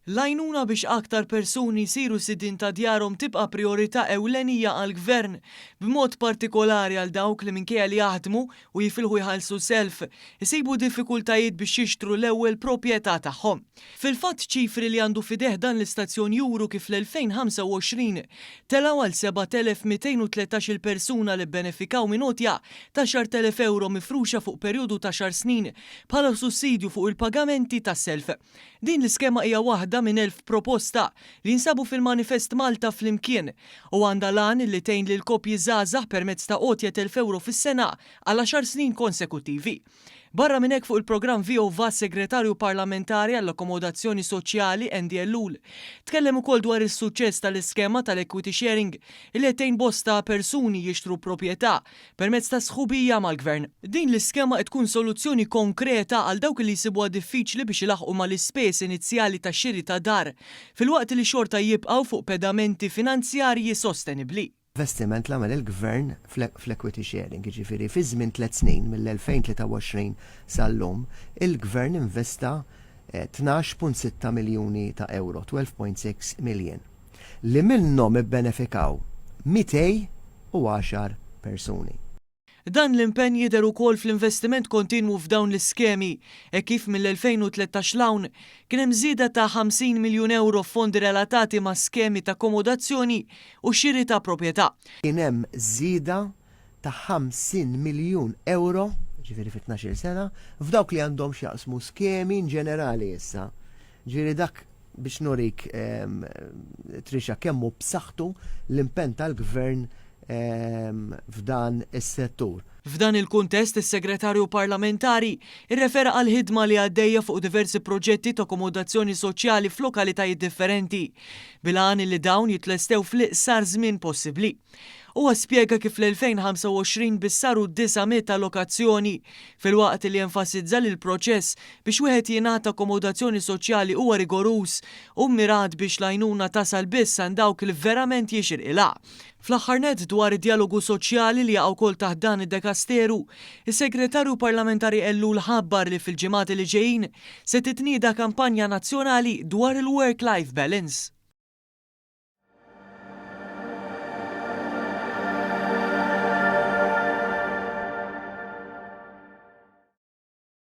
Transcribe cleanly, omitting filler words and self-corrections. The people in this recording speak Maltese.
L-għajnuna biex aktar persuni jsiru sidin ta' djarhom tibqa' priorità ewlenija għall-Gvern, b'mod partikolari għal dawk li minkejja li jaħdmu u jifilħu jħallsu self, isibu diffikultajiet biex jixtru l-ewwel proprjetà tagħhom. Fil-fatt ċifri li għandu fideh dan l-istazzjon juru kif l-2025 telgħu għal 7,213 persuna li benefikaw minn għotja ta' 10,000 euro mifruxa fuq perjodu ta' 10 snin bħala sussidju fuq il-pagamenti tas-self. Din l-iskema hija waħda minn 1000 proposta li jinsabu fil-Manifest Malta flimkien u għandha lan li tgħin lil koppji żgħażagħ permezz ta' għotja 1,000 euro fis-sena għal 10 snin konsekuttivi. Barra minn hekk fuq il-programm VOVA segretarju parlamentari għall-akkomodazzjoni soċjali Andy Ellul tkellem ukoll dwar is-suċċess tal-iskema tal-equity sharing li tgħin bosta persuni jixtru proprjetà permezz ta' sħubija mal-Gvern. Din l-iskema tkun soluzzjoni konkreta għal dawk li jsibuha diffiċli biex ilaħqu mal-ispejs inizjali tax-xiri ta' dar filwaqt li xorta jibqgħu fuq pedamenti finanzjarji sostenibbli. Investiment l-għamel il-Gvern fl-equity sharing, ġifiri, fi żmien 3 snin mill-2023 sal-lum, il-Gvern investa 12.6 miljuni ta' euro, 12.6 miljon, li minnhom ibbenefikaw 210 persuni. Dan l-impenn jidher ukoll fl-investiment kontinwu f'dawn l-iskemi e kif mill-2013 l-hawn kien hemm żieda ta' 50 miljun euro fondi relatati ma' skemi ta' akkomodazzjoni u xiri ta' proprjetà. Kien hemm żieda ta' 50 miljun euro, ġifieri fi 12 sena, f'dawk li għandhom x'jaqsmu skemi in ġenerali issa. Ġifieri dak biex nurik Trisha kemm hu b'saħħtu l-impenn tal-Gvern f'dan is-settur. F'dan il-kuntest is-segretarju parlamentari irrefera għal ħidma li għaddejja fuq diversi proġetti ta' akkomodazzjoni soċjali f'lokalitajiet differenti bil-għan li dawn jitlestew fl-iqsar żmien possibbli. Huwa spjega kif l-2025 bissaru 900 allokazzjoni fil-waqt li enfasizza li l-proċess biex wieħed jingħata akkomodazzjoni soċjali huwa rigorus u mirat biex l-għajnuna tasal biss għand dawk li verament jixirqilha. Fl-aħħar nett dwar id-dialogu soċjali li jaqgħu wkoll taħt dan id-dekasteru, is-segretarju parlamentari Ellul ħabbar li fil-ġimgħat li ġejjin se titnieda kampanja nazzjonali dwar il-work-life balance.